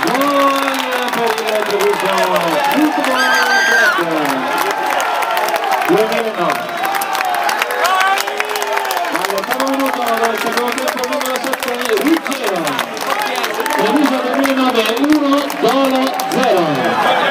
Gol per il Treviso Football Club 2009. All'ottavo minuto del secondo tempo numero 7 Ruggero. Treviso 2009 1 Dolo 0.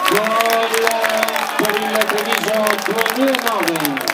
Gol per il Treviso 2009.